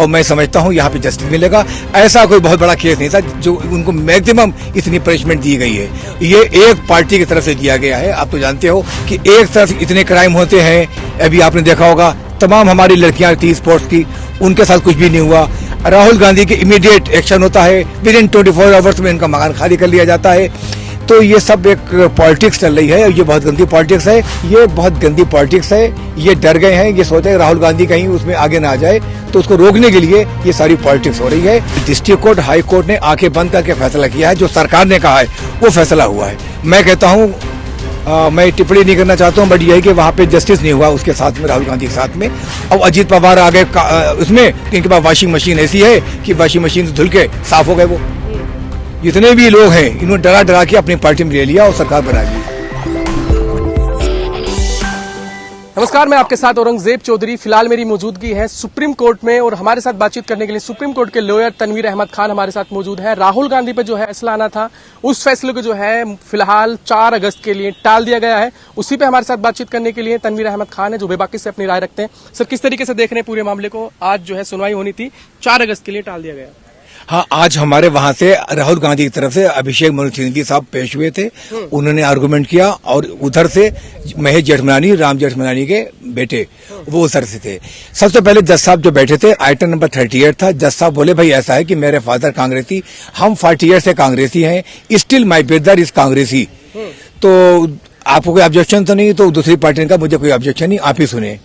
और मैं समझता हूँ यहाँ पे जस्टिस मिलेगा। ऐसा कोई बहुत बड़ा केस नहीं था जो उनको मैक्सिमम इतनी पनिशमेंट दी गई है। ये एक पार्टी की तरफ से दिया गया है। आप तो जानते हो कि एक तरफ इतने क्राइम होते हैं, अभी आपने देखा होगा तमाम हमारी लड़कियां थी स्पोर्ट्स की, उनके साथ कुछ भी नहीं हुआ। राहुल गांधी के इमीडिएट एक्शन होता है, विद इन 24 आवर्स में इनका मकान खाली कर लिया जाता है। तो ये सब एक पॉलिटिक्स चल रही है, ये बहुत गंदी पॉलिटिक्स है, ये बहुत गंदी पॉलिटिक्स है। ये डर गए हैं, ये सोचते हैं राहुल गांधी कहीं उसमें आगे ना आ जाए, तो उसको रोकने के लिए ये सारी पॉलिटिक्स हो रही है। डिस्ट्रिक्ट कोर्ट, हाई कोर्ट ने आंखें बंद करके फैसला किया है, जो सरकार ने कहा है वो फैसला हुआ है। मैं कहता हूँ मैं टिप्पणी नहीं करना चाहता हूँ, बट यही कि वहाँ पे जस्टिस नहीं हुआ उसके साथ में, राहुल गांधी के साथ में। अब अजीत पवार आ गए उसमें, इनके पास वॉशिंग मशीन ऐसी है कि वॉशिंग मशीन से धुल के साफ हो गए वो। जितने भी लोग हैं इन्होंने डरा डरा के अपनी पार्टी में ले लिया और सरकार बना ली। नमस्कार, मैं आपके साथ औरंगजेब चौधरी। फिलहाल मेरी मौजूदगी है सुप्रीम कोर्ट में और हमारे साथ बातचीत करने के लिए सुप्रीम कोर्ट के लॉयर तनवीर अहमद खान हमारे साथ मौजूद है। राहुल गांधी पर जो है फैसला आना था, उस फैसले को जो है फिलहाल 4 अगस्त के लिए टाल दिया गया है। उसी पे हमारे साथ बातचीत करने के लिए तनवीर अहमद खान है, जो बेबाकी से अपनी राय रखते हैं। सर, किस तरीके से देख रहे हैं पूरे मामले को? आज जो है सुनवाई होनी थी, 4 अगस्त के लिए टाल दिया गया। हाँ, आज हमारे वहां से राहुल गांधी की तरफ से अभिषेक मनु सिंघवी साहब पेश हुए थे, उन्होंने आर्गुमेंट किया, और उधर से महेश जेठमलानी, राम जेठमलानी के बेटे, वो उधर से थे। सबसे पहले जज साहब जो बैठे थे, आइटम नंबर 38 था। जज साहब बोले भाई ऐसा है कि मेरे फादर कांग्रेसी, हम 40 ईयर से कांग्रेसी हैं, स्टिल माई ब्रदर इज कांग्रेसी। तो आपको कोई ऑब्जेक्शन तो नहीं? तो दूसरी पार्टी का मुझे कोई ऑब्जेक्शन नहीं, आप ही सुने।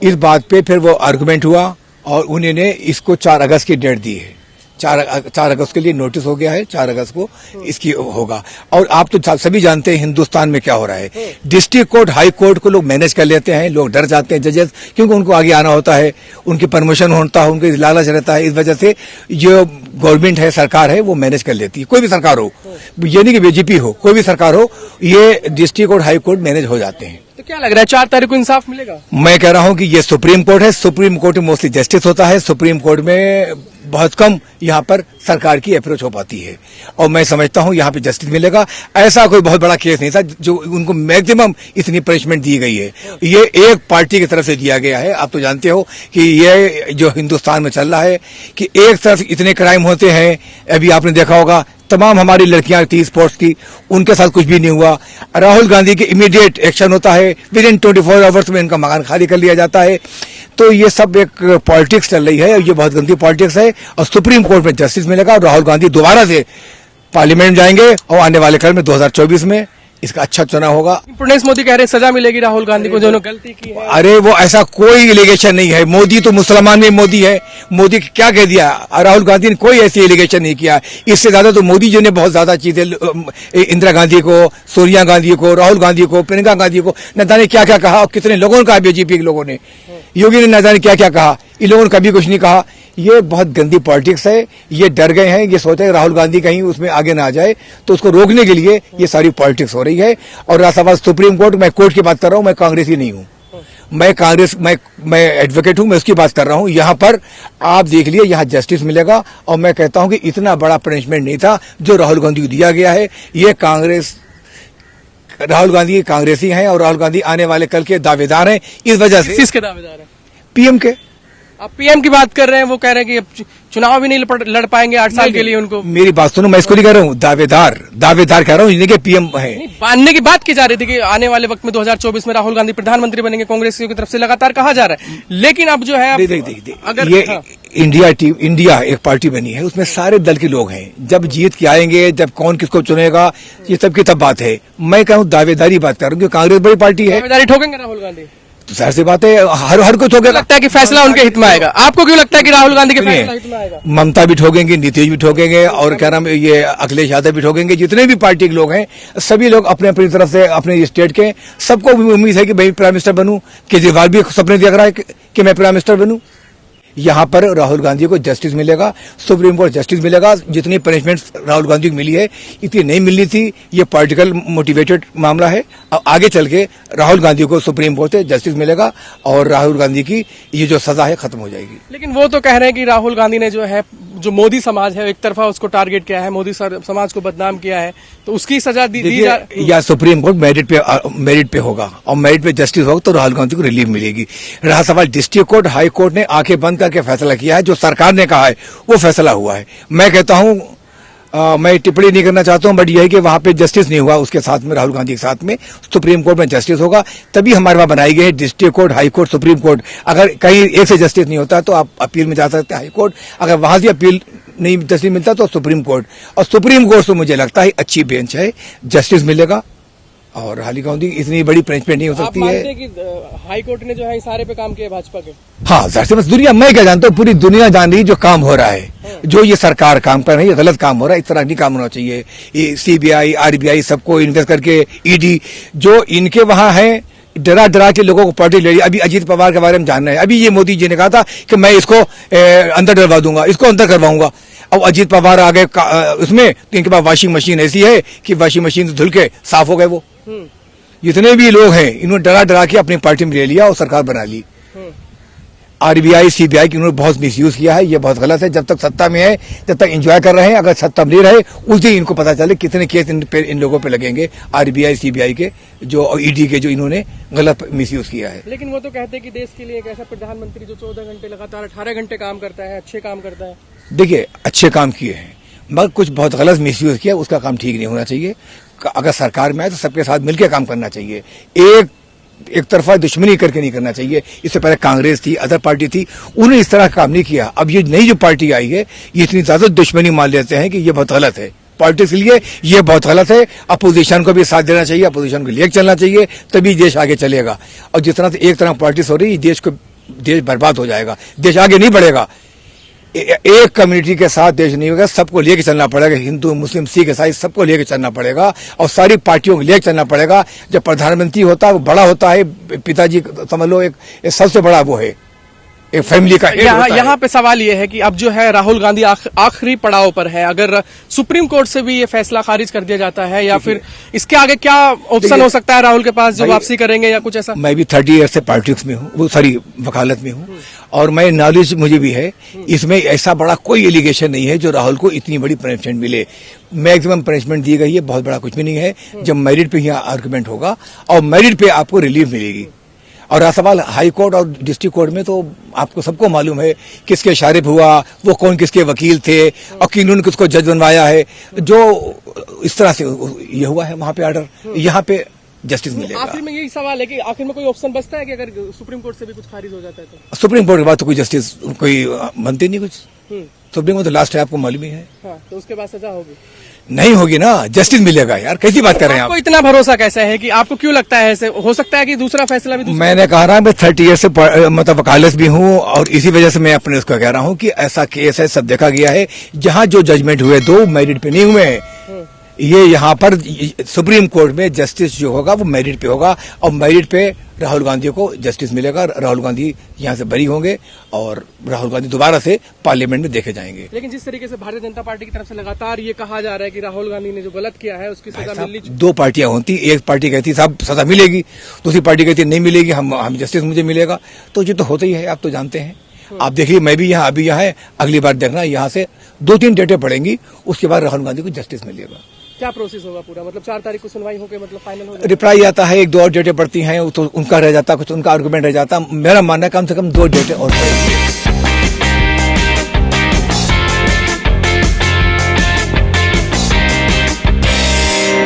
इस बात पे फिर वो आर्गुमेंट हुआ और उन्होंने इसको 4 अगस्त की डेट दी है। 4 अगस्त के लिए नोटिस हो गया है, 4 अगस्त को इसकी होगा। और आप तो सभी जानते हैं हिंदुस्तान में क्या हो रहा है। डिस्ट्रिक्ट कोर्ट, हाई कोर्ट को लोग मैनेज कर लेते हैं, लोग डर जाते हैं जजेस, क्योंकि उनको आगे आना होता है, उनकी परमिशन होता है, उनके लालच रहता है। इस वजह से जो गवर्नमेंट है, सरकार है, वो मैनेज कर लेती है। कोई भी सरकार हो, ये नहीं कि बीजेपी हो, कोई भी सरकार हो, ये district court, high court manage हो जाते हैं। तो क्या लग रहा है 4 तारीख को इंसाफ मिलेगा? मैं कह रहा हूं कि ये सुप्रीम कोर्ट है, सुप्रीम कोर्ट में मोस्टली जस्टिस होता है। सुप्रीम कोर्ट में बहुत कम यहाँ पर सरकार की अप्रोच हो पाती है, और मैं समझता हूँ यहाँ पे जस्टिस मिलेगा। ऐसा कोई बहुत बड़ा केस नहीं था जो उनको मैक्सिमम इतनी पनिशमेंट दी गई है। ये एक पार्टी की तरफ से दिया गया है। आप तो जानते हो कि ये जो हिंदुस्तान में चल रहा है कि एक तरफ इतने क्राइम होते हैं, अभी आपने देखा होगा तमाम हमारी लड़कियां थी स्पोर्ट्स की, उनके साथ कुछ भी नहीं हुआ। राहुल गांधी के इमीडिएट एक्शन होता है, विद इन 24 आवर्स में इनका मकान खाली कर लिया जाता है। तो ये सब एक पॉलिटिक्स चल रही है, ये बहुत गंदी पॉलिटिक्स है, और सुप्रीम कोर्ट में जस्टिस मिलेगा और राहुल गांधी दोबारा से पार्लियामेंट जाएंगे, और आने वाले कल में 2024 में इसका अच्छा चुनाव होगा। प्रणेश मोदी कह रहे हैं सजा मिलेगी राहुल गांधी को, जो गलती की है। अरे वो ऐसा कोई एलिगेशन नहीं है। मोदी तो मुसलमान में मोदी है, मोदी क्या कह दिया? राहुल गांधी ने कोई ऐसी एलिगेशन नहीं किया। इससे ज्यादा तो मोदी जी ने बहुत ज्यादा चीजें, इंदिरा गांधी को, सोनिया गांधी को, राहुल गांधी को, प्रियंका गांधी को न जाने क्या क्या कहा, और कितने लोगों ने कहा, बीजेपी के लोगों ने, योगी ने न जाने क्या क्या कहा, इन लोगों ने कभी कुछ नहीं कहा। ये बहुत गंदी पॉलिटिक्स है, ये डर गए हैं, ये सोचते हैं राहुल गांधी कहीं उसमें आगे ना आ जाए, तो उसको रोकने के लिए ये सारी पॉलिटिक्स हो रही है। और राष्ट्रवाद सुप्रीम कोर्ट, मैं कोर्ट की बात कर रहा हूं, मैं कांग्रेसी नहीं हूं, मैं एडवोकेट हूं, मैं उसकी बात कर रहा हूं। यहां पर आप देख लिए, यहां जस्टिस मिलेगा, और मैं कहता हूं कि इतना बड़ा पनिशमेंट नहीं था जो राहुल गांधी को दिया गया है। ये राहुल गांधी कांग्रेसी हैं, और राहुल गांधी आने वाले कल के दावेदार हैं। इस वजह से किसके दावेदार हैं? पीएम के। आप पीएम की बात कर रहे हैं, वो कह रहे हैं कि चुनाव भी नहीं लड़ पाएंगे 8 साल के लिए उनको। मेरी बात सुनो, मैं इसको नहीं कह रहा हूँ, दावेदार कह रहा हूँ, इनके पीएम है। मानने की बात की जा रही थी कि आने वाले वक्त में 2024 में राहुल गांधी प्रधानमंत्री बनेंगे, कांग्रेस की तरफ से लगातार कहा जा रहा है। लेकिन अब जो है अगर ये इंडिया एक पार्टी बनी है, उसमें सारे दल के लोग हैं। जब जीत के आएंगे, जब कौन किसको चुनेगा, ये सब की तब बात है। मैं कहूँ दावेदारी बात कर रहा हूँ, कांग्रेस बड़ी पार्टी है। दावेदारी ठोकेंगे राहुल गांधी? तो जाहिर सी बात है, हर कुछ हो गया। लगता है कि फैसला उनके हित में आएगा। आपको क्यों लगता है कि राहुल गांधी के फैसला हित में आएगा? ममता भी ठोकेंगे, नीतीश भी ठोकेंगे, और क्या नाम ये अखिलेश यादव भी ठोकेंगे। जितने भी पार्टी के लोग हैं, सभी लोग अपने अपनी तरफ से, अपने स्टेट के, सबको भी उम्मीद है कि भाई प्राइम मिनिस्टर बनूं। केजरीवाल भी सपने देख रहा है कि मैं प्राइम मिनिस्टर बनूं। यहाँ पर राहुल गांधी को जस्टिस मिलेगा, सुप्रीम कोर्ट जस्टिस मिलेगा। जितनी पनिशमेंट राहुल गांधी को मिली है, इतनी नहीं मिलनी थी। ये पॉलिटिकल मोटिवेटेड मामला है। अब आगे चल के राहुल गांधी को सुप्रीम कोर्ट से जस्टिस मिलेगा, और राहुल गांधी की ये जो सजा है खत्म हो जाएगी। लेकिन वो तो कह रहे हैं कि राहुल गांधी ने जो है जो मोदी समाज है एक तरफा उसको टारगेट किया है, मोदी समाज को बदनाम किया है, तो उसकी सजा दी जा या सुप्रीम कोर्ट मेरिट पे होगा और मेरिट पे जस्टिस होगा तो राहुल गांधी को रिलीफ मिलेगी। रहा सवाल डिस्ट्रिक्ट कोर्ट, हाई कोर्ट ने आंखें बंद करके फैसला किया है, जो सरकार ने कहा है वो फैसला हुआ है। मैं कहता हूं मैं टिप्पणी नहीं करना चाहता हूं, बट यह है कि वहां पे जस्टिस नहीं हुआ उसके साथ में, राहुल गांधी के साथ में सुप्रीम कोर्ट में जस्टिस होगा, तभी हमारे वहां बनाई गई है district court, high court, supreme court. अगर कहीं एक से जस्टिस नहीं होता तो आप अपील में जा सकते हैं हाई कोर्ट, अगर वहां से अपील नहीं जस्टिस मिलता तो सुप्रीम कोर्ट। और सुप्रीम कोर्ट से मुझे लगता है अच्छी बेंच है, जस्टिस मिलेगा और राहुल गांधी इतनी बड़ी पनिशमेंट नहीं हो सकती है। कि हाई कोर्ट ने जो है इशारे पे काम किया भाजपा के? हाँ, बस दुनिया, मैं क्या जानता हूँ, पूरी दुनिया जान रही जो काम हो रहा है, जो ये सरकार काम कर रही है, गलत काम हो रहा है, इस तरह नहीं काम होना चाहिए। ये सीबीआई, आरबीआई सबको इन्वेस्ट करके, ईडी जो इनके वहां है, डरा डरा के लोगों को पार्टी ले रही है। अभी अजीत पवार के बारे में जानना है, अभी ये मोदी जी ने कहा था कि मैं इसको अंदर डलवा दूंगा, इसको अंदर करवाऊंगा। अब अजीत पवार आ गए उसमें, तो इनके पास वॉशिंग मशीन ऐसी है कि वॉशिंग मशीन से धुल के साफ हो गए वो। जितने भी लोग हैं इन्होंने डरा डरा के अपनी पार्टी में ले लिया और सरकार बना ली। आरबीआई, सीबीआई की उन्होंने बहुत मिसयूज किया है, ये बहुत गलत है। जब तक सत्ता में है जब तक एंजॉय कर रहे हैं, अगर सत्ता में नहीं रहे उस दिन इनको पता चले कितने केस इन लोगों पे लगेंगे, आरबीआई, सीबीआई के जो ईडी के, जो इन्होंने गलत मिसयूज किया है। लेकिन वो तो कहते हैं कि देश के लिए एक ऐसा प्रधानमंत्री जो 14 घंटे लगातार 18 घंटे काम करता है, अच्छे काम करता है। देखिए, अच्छे काम किए हैं मगर कुछ बहुत गलत मिसयूज किया, उसका काम ठीक नहीं होना चाहिए। अगर सरकार में आए तो सबके साथ मिलकर काम करना चाहिए, एक तरफा दुश्मनी करके नहीं करना चाहिए। इससे पहले कांग्रेस थी, अदर पार्टी थी, उन्होंने इस तरह काम नहीं किया। अब ये नई जो पार्टी आई है ये इतनी ज्यादा दुश्मनी मान लेते हैं कि ये बहुत गलत है, पॉलिटिक्स के लिए ये बहुत गलत है। अपोजिशन को भी साथ देना चाहिए, अपोजिशन को लेकर चलना चाहिए, तभी देश आगे चलेगा। और जिस तरह से एक तरह पॉलिटिक्स हो रही है, देश बर्बाद हो जाएगा, देश आगे नहीं बढ़ेगा। एक कम्युनिटी के साथ देश नहीं होगा, सबको लेके चलना पड़ेगा, हिंदू, मुस्लिम, सिख, ईसाई सबको लेके चलना पड़ेगा और सारी पार्टियों को लेके चलना पड़ेगा। जब प्रधानमंत्री होता है वो बड़ा होता है, पिताजी समझ लो एक सबसे बड़ा वो है, एक फैमिली का हेड होता है। यहाँ पे सवाल ये है कि अब जो है राहुल गांधी आखिरी पड़ाव पर है, अगर सुप्रीम कोर्ट से भी ये फैसला खारिज कर दिया जाता है या फिर इसके आगे क्या ऑप्शन हो सकता है राहुल के पास, जो वापसी करेंगे या कुछ ऐसा? मैं भी 30 ईयर से पॉलिटिक्स में हूँ, वो सारी वकालत में हूँ और मैं नॉलेज मुझे भी है। इसमें ऐसा बड़ा कोई एलिगेशन नहीं है जो राहुल को इतनी बड़ी पनिशमेंट मिले। मैक्सिमम पनिशमेंट दी गई है, बहुत बड़ा कुछ भी नहीं है। जब मेरिट पे ही आर्गुमेंट होगा और मेरिट पे आपको रिलीफ मिलेगी। और रहा सवाल हाई कोर्ट और डिस्ट्रिक्ट कोर्ट में, तो आपको सबको मालूम है किसके इशारे पे हुआ, वो कौन किसके वकील थे और किन्होंने किसको जज बनवाया है। जो इस तरह से ये हुआ है वहां पे ऑर्डर, यहाँ पे जस्टिस मिलेगा। आखिर में यही सवाल है कि आखिर में कोई ऑप्शन बचता है कि अगर सुप्रीम कोर्ट से भी कुछ खारिज हो जाता है तो? सुप्रीम कोर्ट के बाद तो कोई जस्टिस कोई बनते नहीं कुछ। सुप्रीम कोर्ट तो लास्ट है, आपको मालूम ही है। हाँ, तो उसके बाद सजा होगी? नहीं होगी ना, जस्टिस मिलेगा यार, कैसी बात कर रहे हैं आप? आपको इतना भरोसा कैसे है कि आपको क्यों लगता है ऐसे हो सकता है कि दूसरा फैसला भी मैंने कहा रहा मैं 30 ईयर से मतलब वकालत भी हूँ और इसी वजह से मैं अपने उसको कह रहा हूँ कि ऐसा केस है, सब देखा गया है। जहाँ जो जजमेंट हुए दो मेरिट पे नहीं हुए हैं, ये यहाँ पर सुप्रीम कोर्ट में जस्टिस जो होगा वो मेरिट पे होगा और मेरिट पे राहुल गांधी को जस्टिस मिलेगा। राहुल गांधी यहाँ से बरी होंगे और राहुल गांधी दोबारा से पार्लियामेंट में देखे जाएंगे। लेकिन जिस तरीके से भारतीय जनता पार्टी की तरफ से लगातार ये कहा जा रहा है कि राहुल गांधी ने जो गलत किया है उसकी सजा मिलनी चाहिए। दो पार्टियां होती, एक पार्टी कहती साहब सजा मिलेगी, दूसरी पार्टी कहती नहीं मिलेगी, हम जस्टिस मुझे मिलेगा। तो ये तो होता ही है, आप तो जानते हैं। आप देखिए, मैं भी यहाँ अभी यहाँ है, अगली बार देखना यहाँ से 2-3 डेटें पड़ेंगी, उसके बाद राहुल गांधी को जस्टिस मिलेगा। क्या प्रोसेस होगा पूरा, मतलब 4 तारीख को सुनवाई होकर मतलब फाइनल हो जाएगा? रिप्लाई आता है, 1-2 और डेटें पड़ती हैं, तो उनका रह जाता, कुछ उनका आर्गुमेंट रह जाता। मेरा मानना है कम से कम 2 डेटें और